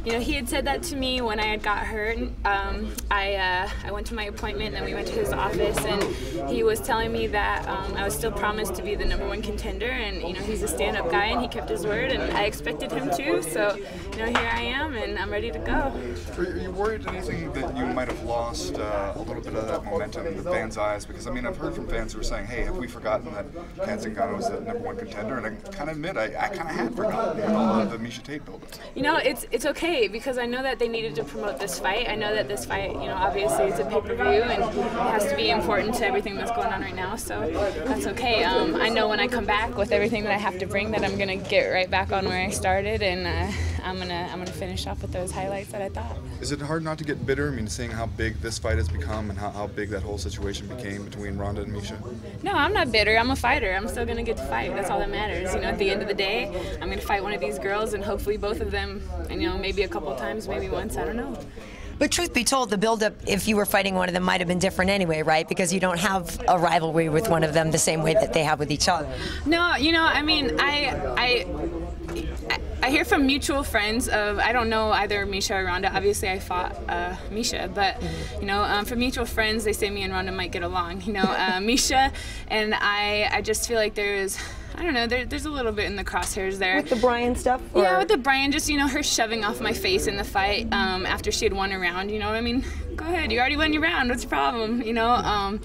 You know, he had said that to me when I had got hurt. I went to my appointment, and then we went to his office, and he was telling me that I was still promised to be the #1 contender, and you know, he's a stand-up guy, and he kept his word, and I expected him to. So, you know, here I am, and I'm ready to go. Are you worried anything that you might have lost a little bit of that momentum in the fans' eyes? Because I mean, I've heard from fans who are saying, "Hey, have we forgotten that Cat Zingano is the #1 contender?" And I kind of admit, I kind of had forgotten the Miesha Tate build-up. You know, it's okay, because I know that they needed to promote this fight. I know that this fight, you know, obviously it's a pay-per-view, and it has to be important to everything that's going on right now. So that's okay. I know when I come back with everything that I have to bring, that I'm gonna get right back on where I started, and I'm gonna finish off with those highlights that I thought. Is it hard not to get bitter? I mean, seeing how big this fight has become and how big that whole situation became between Ronda and Miesha? No, I'm not bitter. I'm a fighter. I'm still gonna get to fight. That's all that matters. You know, at the end of the day, I'm gonna fight one of these girls, and hopefully both of them. And you know, maybe a couple times, maybe once. I don't know. But truth be told, the buildup, if you were fighting one of them, might have been different anyway, right? Because you don't have a rivalry with one of them the same way that they have with each other. No, you know, I mean, I hear from mutual friends of, I don't know either Miesha or Ronda. Obviously, I fought Miesha, but you know, from mutual friends, they say me and Ronda might get along. You know, Miesha and I just feel like there's, I don't know, there's a little bit in the crosshairs there. With the Bryant stuff? Or? Yeah, with the Bryant, just, you know, her shoving off my face in the fight after she had won a round, you know, I mean, go ahead, you already won your round, what's your problem, you know?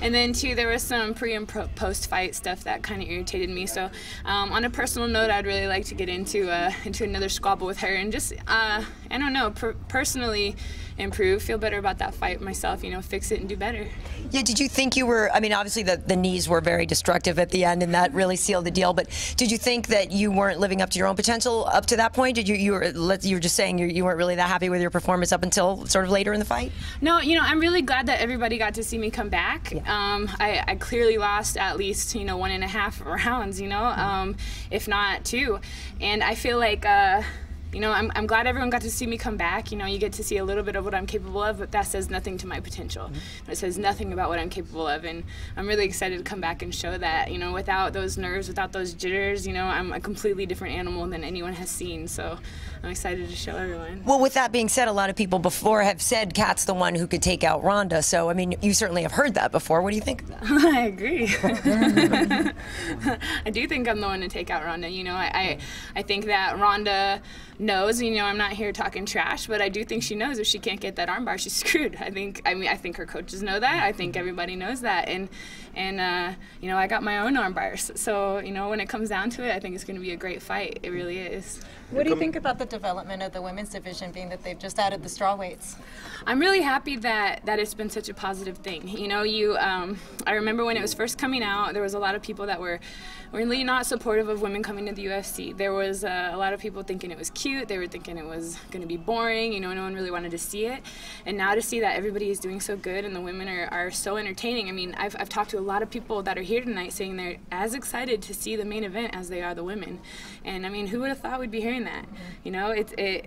And then, too, there was some pre- and post-fight stuff that kind of irritated me, so on a personal note, I'd really like to get into another squabble with her and just, I don't know, personally improve, feel better about that fight myself, you know, fix it and do better. Yeah, did you think you were, I mean, obviously the knees were very destructive at the end, and that really sealed the deal, but did you think that you weren't living up to your own potential up to that point? Did you were just saying you weren't really that happy with your performance up until sort of later in the fight? No, you know, I'm really glad that everybody got to see me come back. Yeah. I clearly lost at least, you know, 1.5 rounds, you know, if not 2, and I feel like, you know, I'm glad everyone got to see me come back. You know, you get to see a little bit of what I'm capable of, but that says nothing to my potential. It says nothing about what I'm capable of, and I'm really excited to come back and show that, you know, without those nerves, without those jitters, you know, I'm a completely different animal than anyone has seen, so I'm excited to show everyone. Well, with that being said, a lot of people before have said Cat's the one who could take out Ronda, so, I mean, you certainly have heard that before. What do you think of that? I agree. I do think I'm the one to take out Ronda. You know, I think that Ronda knows, you know, I'm not here talking trash, but I do think she knows if she can't get that armbar, she's screwed. I think her coaches know that. I think everybody knows that, and you know, I got my own armbars. So, you know, when it comes down to it, I think it's going to be a great fight. It really is. What do you think about the development of the women's division, being that they've just added the straw weights? I'm really happy that it's been such a positive thing. You know, I remember when it was first coming out, there was a lot of people that were really not supportive of women coming to the UFC. There was a lot of people thinking it was cute. They were thinking it was going to be boring. You know, no one really wanted to see it. And now to see that everybody is doing so good and the women are so entertaining. I mean, I've talked to a lot of people that are here tonight saying they're as excited to see the main event as they are the women. And I mean, who would have thought we'd be hearing that? You know,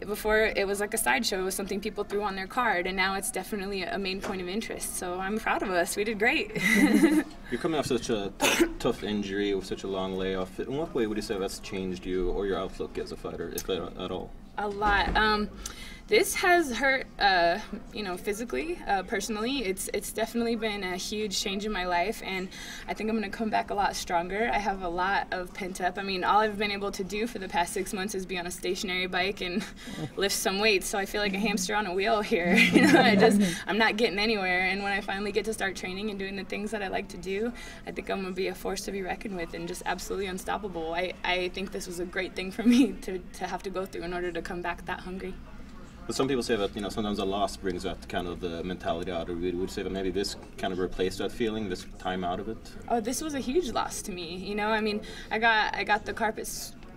before it was like a sideshow. It was something people threw on their card, and now it's definitely a main point of interest. So I'm proud of us. We did great. You're coming off such a tough injury with such a long layoff. In what way would you say that's changed you or your outlook as a fighter, if at all? A lot. This has hurt, you know, physically, personally. It's definitely been a huge change in my life, and I think I'm going to come back a lot stronger. I have a lot of pent up. I mean, all I've been able to do for the past 6 months is be on a stationary bike and lift some weights, so I feel like a hamster on a wheel here. You know, I'm not getting anywhere, and when I finally get to start training and doing the things that I like to do, I think I'm going to be a force to be reckoned with and just absolutely unstoppable. I think this was a great thing for me to have to go through in order to come back that hungry. But some people say that, you know, sometimes a loss brings that kind of the mentality out of it. Would you say that maybe this kind of replaced that feeling, this time out of it? Oh, this was a huge loss to me. You know, I mean, I got the carpet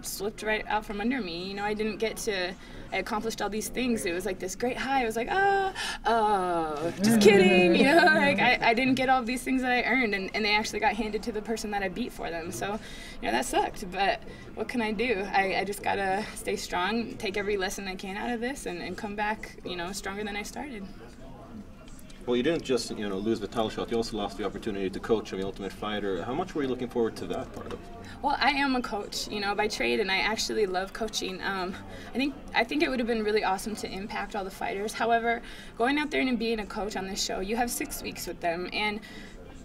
slipped right out from under me. You know, I didn't get to, I accomplished all these things. It was like this great high. I was like, oh, just kidding. You know, like I didn't get all of these things that I earned, and they actually got handed to the person that I beat for them. So, you know, that sucked, but what can I do? I just gotta stay strong, take every lesson I can out of this, and come back, you know, stronger than I started. Well, you didn't just lose the title shot. You also lost the opportunity to coach on The Ultimate Fighter. How much were you looking forward to that part of it? Well, I am a coach, by trade, and I actually love coaching. I think it would have been really awesome to impact all the fighters. However, going out there and being a coach on this show, you have 6 weeks with them, and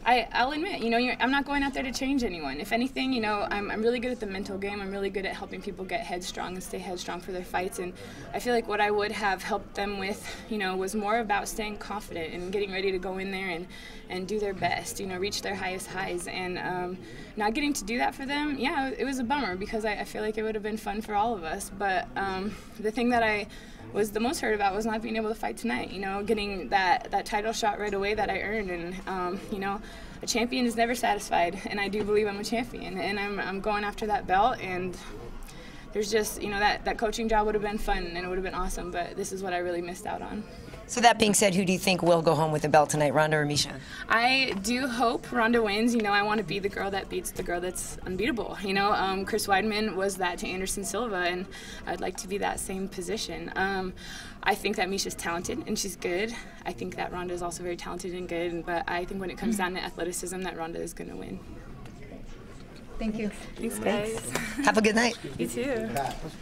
I'll admit, I'm not going out there to change anyone. If anything, I'm really good at the mental game. I'm really good at helping people get headstrong and stay headstrong for their fights. And I feel like what I would have helped them with, was more about staying confident and getting ready to go in there and do their best, reach their highest highs. And not getting to do that for them, yeah, it was a bummer because I feel like it would have been fun for all of us. But the thing that I was the most hurt about was not being able to fight tonight, getting that title shot right away that I earned. And, a champion is never satisfied, and I do believe I'm a champion, and I'm going after that belt. And there's just, that coaching job would have been fun and it would have been awesome, but this is what I really missed out on. So that being said, who do you think will go home with the belt tonight, Ronda or Miesha? I do hope Ronda wins. I want to be the girl that beats the girl that's unbeatable. Chris Weidman was that to Anderson Silva, and I'd like to be that same position. I think that Miesha's talented and she's good. I think that Ronda is also very talented and good, but I think when it comes down to athleticism, that Ronda is going to win. Thank you. Thanks, guys. Have a good night. You too.